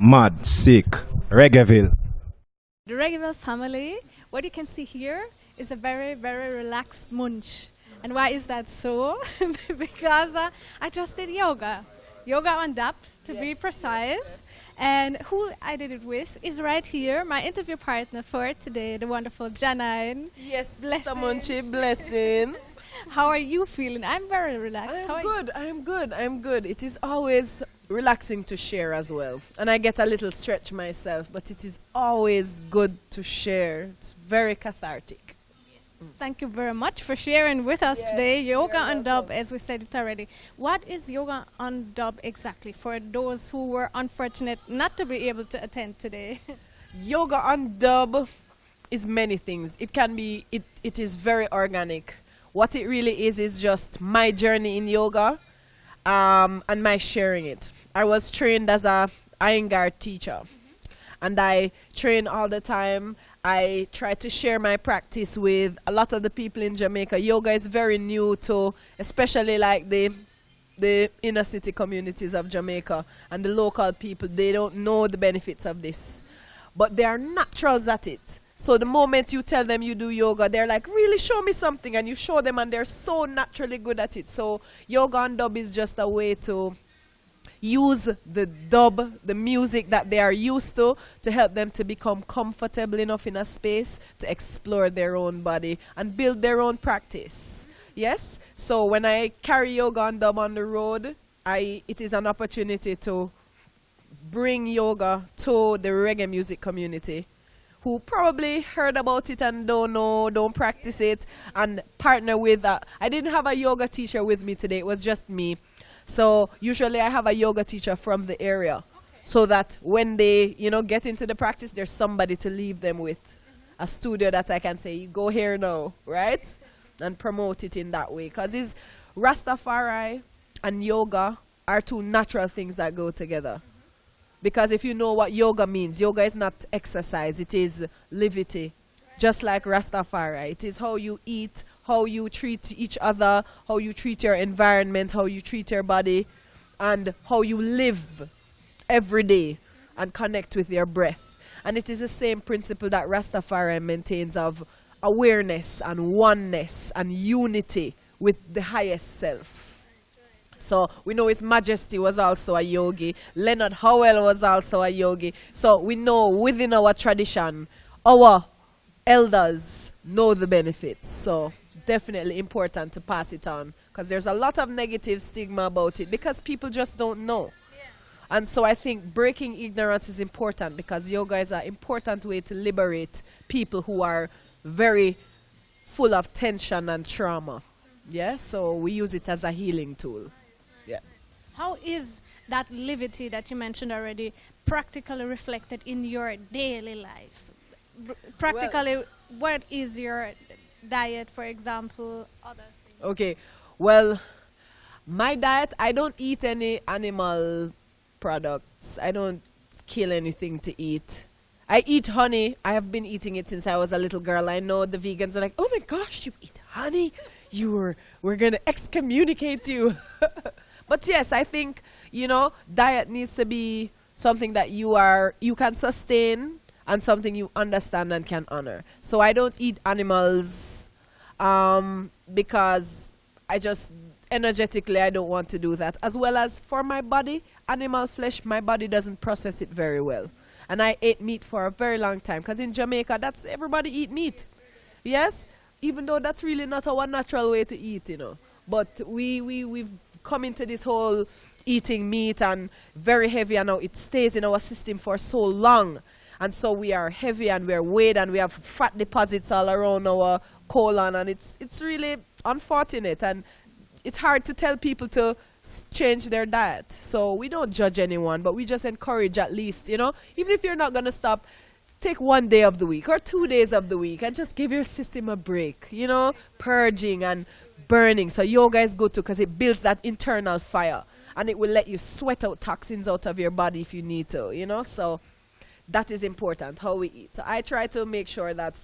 Mad, sick, Reggaeville. The Reggaeville family, what you can see here is a very, very relaxed munch. And why is that so? Because I just did yoga on dub to be precise. And who I did it with is right here, my interview partner for today, the wonderful Jah9. Yes, Mr. Munchy, blessings. How are you feeling? I'm very relaxed. I'm good. It is always relaxing to share as well. And I get a little stretch myself, but it is always good to share. It's very cathartic. Thank you very much for sharing with us today. Yoga on dub, welcome. as we said it already. What is yoga on dub exactly for those who were unfortunate not to be able to attend today? Yoga on dub is many things. It can be, it is very organic. What it really is just my journey in yoga and my sharing it. I was trained as a Iyengar teacher and I train all the time. I try to share my practice with a lot of the people in Jamaica. Yoga is very new to, especially like the inner city communities of Jamaica and the local people. They don't know the benefits of this, but they are naturals at it. So the moment you tell them you do yoga, they're like, really, show me something, and you show them and they're so naturally good at it. So yoga on dub is just a way to use the dub, the music that they are used to help them to become comfortable enough in a space to explore their own body and build their own practice. Yes? So when I carry yoga on dub on the road, it is an opportunity to bring yoga to the reggae music community who probably heard about it and don't know, don't practice it, and partner with, I didn't have a yoga teacher with me today, it was just me. So usually I have a yoga teacher from the area so that when they, get into the practice, there's somebody to leave them with. A studio that I can say, you go here now, right? And promote it in that way. Because it's Rastafari and yoga are two natural things that go together. Because if you know what yoga means, yoga is not exercise, it is livity. Just like Rastafari, it is how you eat, how you treat each other, how you treat your environment, how you treat your body, and how you live every day and connect with your breath. And it is the same principle that Rastafari maintains of awareness and oneness and unity with the highest self. So we know His Majesty was also a yogi. Leonard Howell was also a yogi. So we know within our tradition, our elders know the benefits. So definitely important to pass it on because there's a lot of negative stigma about it because people just don't know. And so I think breaking ignorance is important because yoga is an important way to liberate people who are very full of tension and trauma. Yeah, so we use it as a healing tool. Yeah. How is that livity that you mentioned already practically reflected in your daily life? Practically, what is your diet, for example, other things? Okay, well, my diet, I don't eat any animal products. I don't kill anything to eat. I eat honey. I have been eating it since I was a little girl. I know the vegans are like, oh my gosh, you eat honey? We're going to excommunicate you. But yes, I think, diet needs to be something that you can sustain and something you understand and can honor. So I don't eat animals because I just energetically I don't want to do that. As well as for my body, animal flesh, my body doesn't process it very well. And I ate meat for a very long time because in Jamaica, everybody eat meat. Yes? Even though that's really not our natural way to eat, But we've come into this whole eating meat and very heavy, and now it stays in our system for so long. And so we are heavy and we're weighed and we have fat deposits all around our colon, and it's really unfortunate, and it's hard to tell people to change their diet. So we don't judge anyone, but we just encourage at least, even if you're not going to stop, take 1 day of the week or 2 days of the week and just give your system a break, purging and burning. So yoga is good too because it builds that internal fire and it will let you sweat out toxins out of your body if you need to, So that is important, how we eat. So I try to make sure that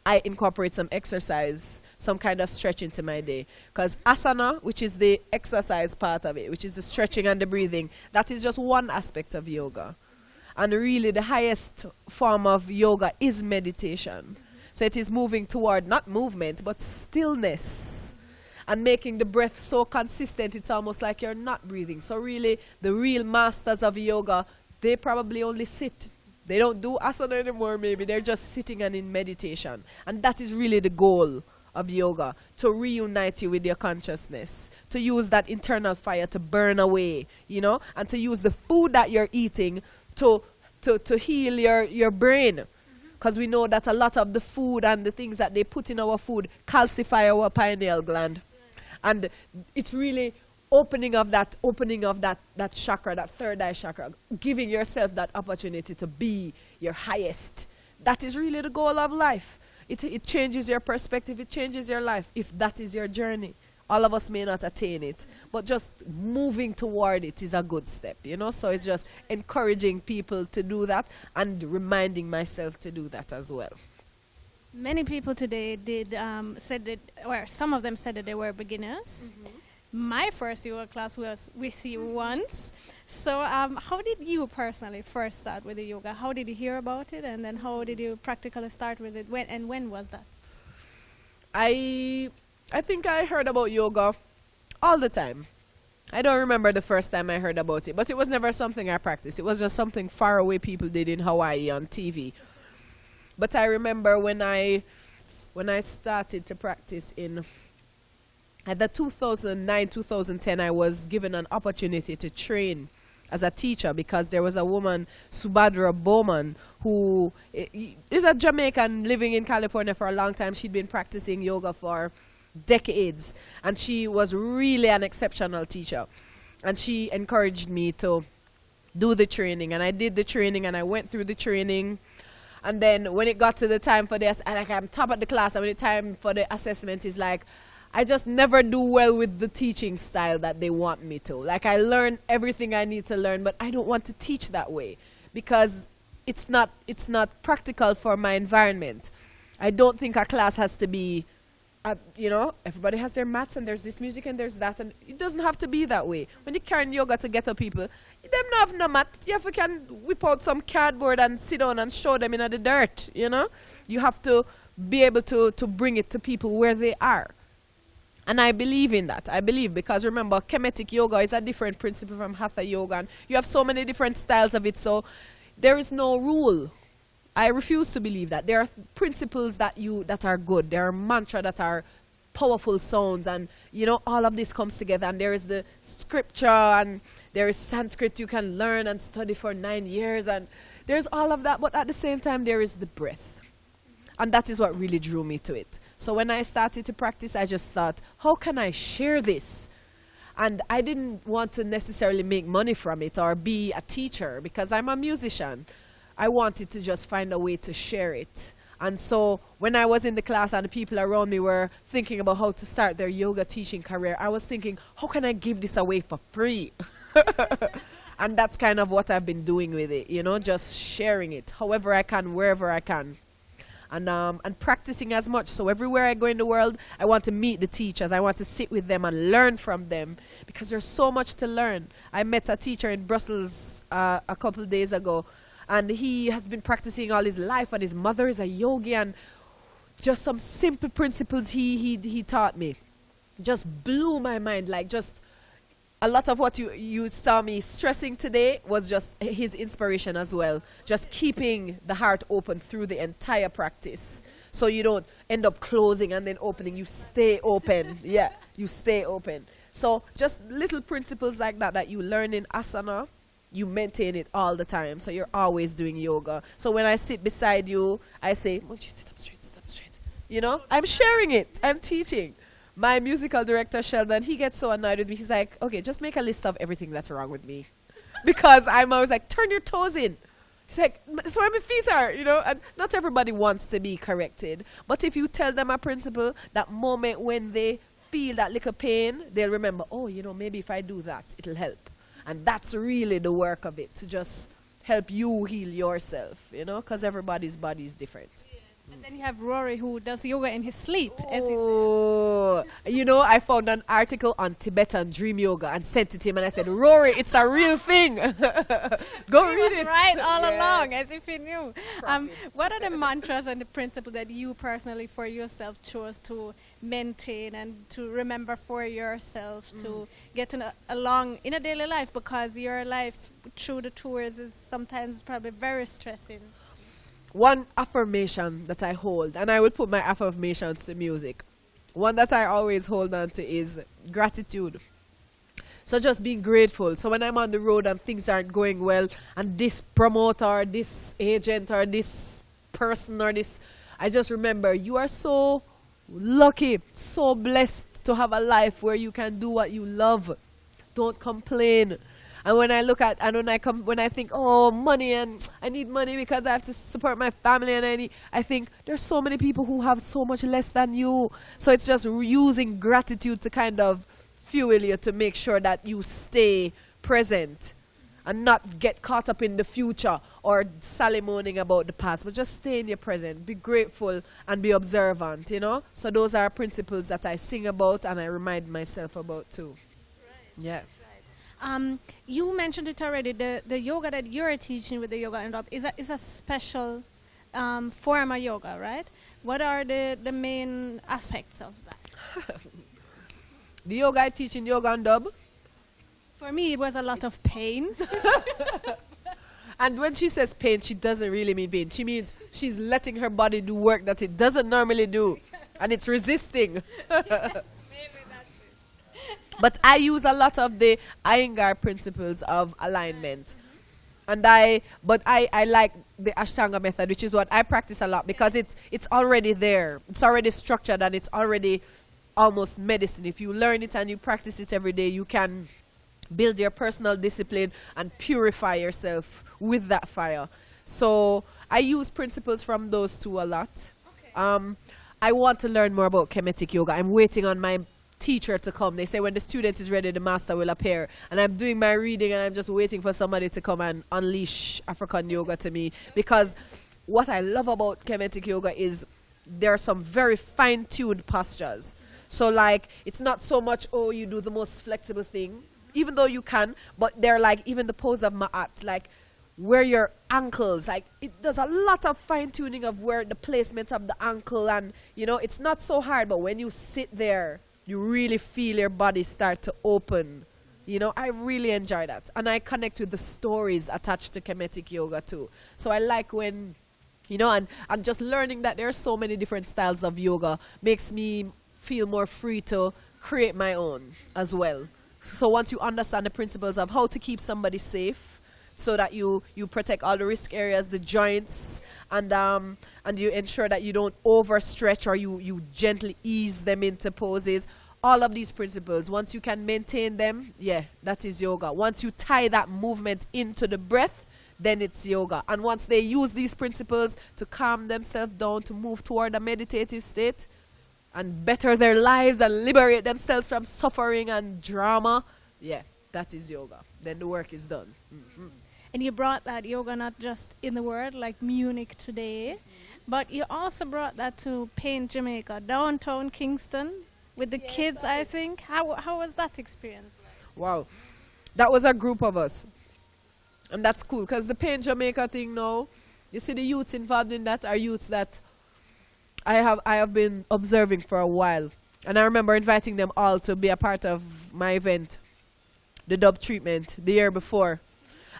I incorporate some exercise, some kind of stretch into my day. Because asana, which is the exercise part of it, which is the stretching and the breathing, that is just one aspect of yoga. And really the highest form of yoga is meditation. So it is moving toward, not movement, but stillness. And making the breath so consistent, it's almost like you're not breathing. So really, the real masters of yoga, they probably only sit. They don't do asana anymore, maybe. They're just sitting and in meditation. And that is really the goal of yoga, to reunite you with your consciousness, to use that internal fire to burn away, you know, and to use the food that you're eating to heal your brain. Because we know that a lot of the food and the things that they put in our food calcify our pineal gland. And it's really opening of that chakra, that third eye chakra, giving yourself that opportunity to be your highest. That is really the goal of life. It changes your perspective, it changes your life if that is your journey. All of us may not attain it, but just moving toward it is a good step, you know. So it's just encouraging people to do that and reminding myself to do that as well. Many people today said that, or some of them said that they were beginners. My first yoga class was with you once. So how did you personally first start with the yoga? How did you hear about it? And then how did you practically start with it? When was that? I think I heard about yoga all the time. I don't remember the first time I heard about it, but it was never something I practiced. It was just something far away people did in Hawaii on TV. But I remember when I started to practice at the 2009-2010, I was given an opportunity to train as a teacher because there was a woman, Subhadra Bowman, who is a Jamaican living in California for a long time. She'd been practicing yoga for decades, and she was really an exceptional teacher. And she encouraged me to do the training, and I did the training, and I went through the training. And then when it got to the time for this, and I'm top of the class, and when the time for the assessment is like, I just never do well with the teaching style that they want me to. Like, I learn everything I need to learn, but I don't want to teach that way because it's not practical for my environment. I don't think a class has to be, you know, everybody has their mats and there's this music and there's that, and it doesn't have to be that way. When you carry yoga to get up people, them not have no mat. You have to can whip out some cardboard and sit down and show them in the dirt, you know. You have to be able to bring it to people where they are. And I believe in that. I believe because remember, Kemetic yoga is a different principle from Hatha yoga. And you have so many different styles of it, so there is no rule. I refuse to believe that. There are principles that are good. There are mantras that are powerful sounds, and you know, all of this comes together. And there is the scripture, and there is Sanskrit you can learn and study for 9 years, and there's all of that. But at the same time, there is the breath. And that is what really drew me to it. So when I started to practice, I just thought, how can I share this? And I didn't want to necessarily make money from it or be a teacher because I'm a musician. I wanted to just find a way to share it. And so when I was in the class and the people around me were thinking about how to start their yoga teaching career, I was thinking, how can I give this away for free? And that's kind of what I've been doing with it, you know, just sharing it however I can, wherever I can. And practicing as much. So everywhere I go in the world, I want to meet the teachers. I want to sit with them and learn from them because there's so much to learn. I met a teacher in Brussels a couple of days ago, and he has been practicing all his life, and his mother is a yogi, and just some simple principles he taught me just blew my mind. Like, just a lot of what you saw me stressing today was just his inspiration as well. Just keeping the heart open through the entire practice. So you don't end up closing and then opening. You stay open. Yeah, you stay open. So just little principles like that you learn in asana, you maintain it all the time. So you're always doing yoga. So when I sit beside you, I say, Munchy, sit up straight, sit up straight. You know, I'm sharing it. I'm teaching. My musical director, Sheldon, he gets so annoyed with me. He's like, okay, just make a list of everything that's wrong with me. Because I'm always like, turn your toes in. He's like, that's where my feet are, you know. And not everybody wants to be corrected. But if you tell them a principle, that moment when they feel that little pain, they'll remember, oh, you know, maybe if I do that, it'll help. And that's really the work of it, to just help you heal yourself, you know, because everybody's body is different. And then you have Rory, who does yoga in his sleep, as he said. Oh, you know, I found an article on Tibetan dream yoga and sent it to him, and I said, Rory, it's a real thing. Go He read was it. right all Yes. along, as if he knew. What are the mantras and the principles that you personally, for yourself, chose to maintain and to remember for yourself to get along in a daily life? Because your life through the tours is sometimes probably very stressing. One affirmation that I hold, and I will put my affirmations to music. One that I always hold on to is gratitude. So just being grateful. So when I'm on the road and things aren't going well, and this promoter, or this agent, or this person, or this, I just remember you are so lucky, so blessed to have a life where you can do what you love. Don't complain. And when I look at, and when I think, oh, money, and I need money because I have to support my family, and I think there's so many people who have so much less than you. So it's just using gratitude to kind of fuel you to make sure that you stay present and not get caught up in the future or salimonning about the past, but just stay in your present, be grateful and be observant, you know. So those are principles that I sing about and I remind myself about too. Right. Yeah. You mentioned it already. The yoga that you're teaching with the yoga and up is a special form of yoga, right? What are the main aspects of that? The yoga I teach in yoga and dub. For me, it was a lot of pain. And when she says pain, she doesn't really mean pain. She means she's letting her body do work that it doesn't normally do, and it's resisting. But I use a lot of the Iyengar principles of alignment. And I like the Ashtanga method, which is what I practice a lot because it's already there. It's already structured and it's already almost medicine. If you learn it and you practice it every day, you can build your personal discipline and purify yourself with that fire. So I use principles from those two a lot. Okay. I want to learn more about Kemetic yoga. I'm waiting on my teacher to come. They say when the student is ready, the master will appear. And I'm doing my reading and I'm just waiting for somebody to come and unleash African yoga to me. Because what I love about Kemetic yoga is there are some very fine-tuned postures. So like, it's not so much, oh, you do the most flexible thing, even though you can, but they're like, even the pose of Ma'at, like where your ankles, like it does a lot of fine-tuning of where the placement of the ankle, and you know, it's not so hard, but when you sit there, you really feel your body start to open. You know, I really enjoy that. And I connect with the stories attached to Kemetic yoga too. So I like when, you know, and just learning that there are so many different styles of yoga makes me feel more free to create my own as well. So once you understand the principles of how to keep somebody safe, so that you protect all the risk areas, the joints, and you ensure that you don't overstretch or you gently ease them into poses. All of these principles, once you can maintain them, yeah, that is yoga. Once you tie that movement into the breath, then it's yoga. And once they use these principles to calm themselves down, to move toward a meditative state, and better their lives and liberate themselves from suffering and drama, yeah, that is yoga. Then the work is done. Mm-hmm. And you brought that yoga not just in the world, like Munich today, but you also brought that to Paint Jamaica, downtown Kingston, with the kids, I think. How was that experience like? Wow. That was a group of us. And that's cool, because the Paint Jamaica thing now, you see the youths involved in that are youths that I have been observing for a while. And I remember inviting them all to be a part of my event, the dub treatment, the year before.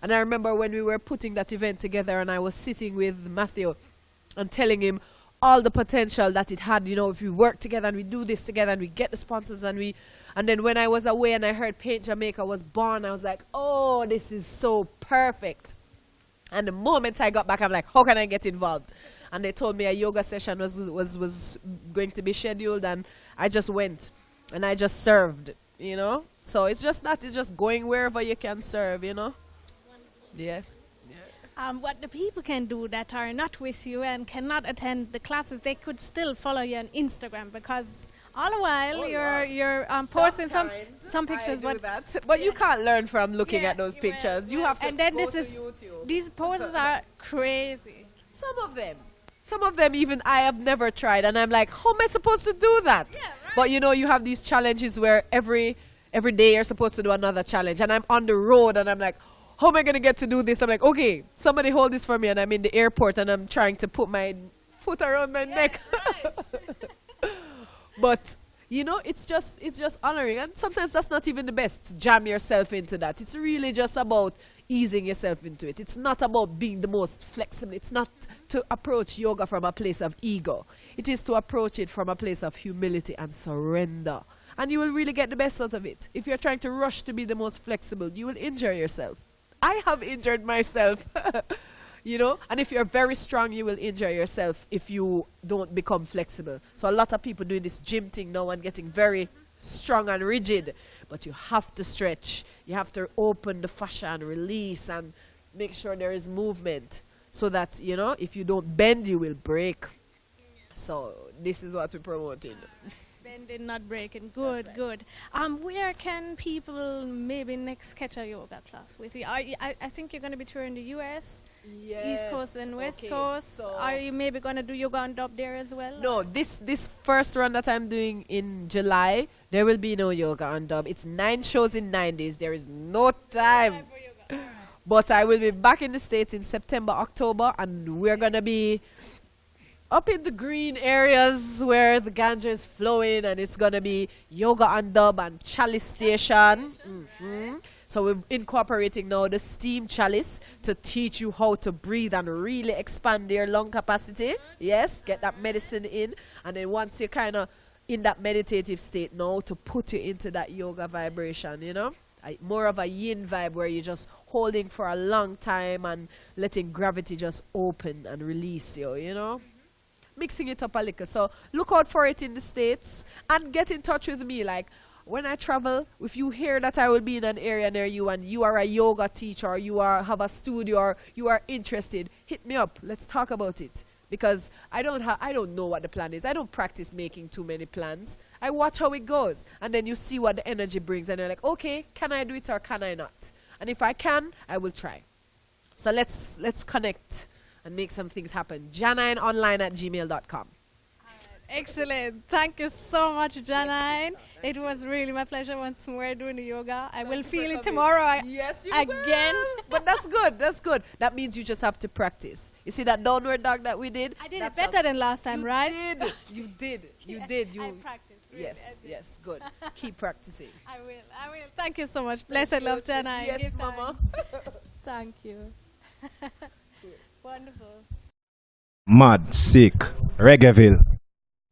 And I remember when we were putting that event together and I was sitting with Matthew and telling him all the potential that it had, you know, if we work together and we do this together and we get the sponsors and then when I was away and I heard Paint Jamaica was born, I was like, oh, this is so perfect. And the moment I got back, I'm like, how can I get involved? And they told me a yoga session was going to be scheduled, and I just went and I just served, you know. So it's just that, it's just going wherever you can serve, you know. Yeah. What the people can do that are not with you and cannot attend the classes, they could still follow you on Instagram, because all the while you're posting some pictures. But you can't learn from looking at those pictures. You have to. And then go to YouTube. these poses are crazy. Some of them. Some of them even I have never tried, and I'm like, how am I supposed to do that? Yeah, right. But you know, you have these challenges where every day you're supposed to do another challenge, and I'm on the road, and I'm like, how am I gonna get to do this? I'm like, okay, somebody hold this for me, and I'm in the airport, and I'm trying to put my foot around my neck. Right. But you know, it's just honoring, and sometimes that's not even the best to jam yourself into that. It's really just about easing yourself into it. It's not about being the most flexible. It's not to approach yoga from a place of ego. It is to approach it from a place of humility and surrender. And you will really get the best out of it. If you're trying to rush to be the most flexible, you will injure yourself. I have injured myself. You know, and if you're very strong, you will injure yourself if you don't become flexible. So a lot of people doing this gym thing now and getting very strong and rigid, but you have to stretch. You have to open the fascia and release and make sure there is movement so that, you know, if you don't bend, you will break. So this is what we're promoting. Bending, not breaking. Good, right. good. Where can people maybe next catch a yoga class with you? I think you're going to be touring the US, East Coast and West Coast. so- Are you maybe going to do yoga on dub there as well? No, this first run that I'm doing in July, there will be no yoga on dub. It's 9 shows in 9 days. There is no time. For yoga. All right. But I will be back in the States in September, October, and we're going to be up in the green areas where the ganja is flowing, and it's going to be yoga on dub and chalice station. So we're incorporating now the steam chalice to teach you how to breathe and really expand your lung capacity. Yes, get that medicine in. And then once you're kind of in that meditative state now, to put you into that yoga vibration, you know? More of a yin vibe where you're just holding for a long time and letting gravity just open and release you, you know? Mixing it up a little. So look out for it in the States and get in touch with me. Like when I travel, if you hear that I will be in an area near you and you are a yoga teacher or you have a studio or you are interested, hit me up. Let's talk about it. Because I don't know what the plan is. I don't practice making too many plans. I watch how it goes. And then you see what the energy brings. And you're like, okay, can I do it or can I not? And if I can, I will try. So let's connect and make some things happen. Jah9online@gmail.com. Excellent. Thank you so much, Jah9. It was really my pleasure once more doing the yoga. I will feel it tomorrow Yes, you again. will. But that's good. That's good. That means you just have to practice. You see that downward dog that we did? I did it That's better than last time, right? You did. You did. I You practiced. Really, Yes, yes, good. Keep practicing. I will. Thank you so much. Blessed love, Jah9. Yes, Give Mama. thanks. Thank you. Wonderful. Mad, sick, Reggaeville.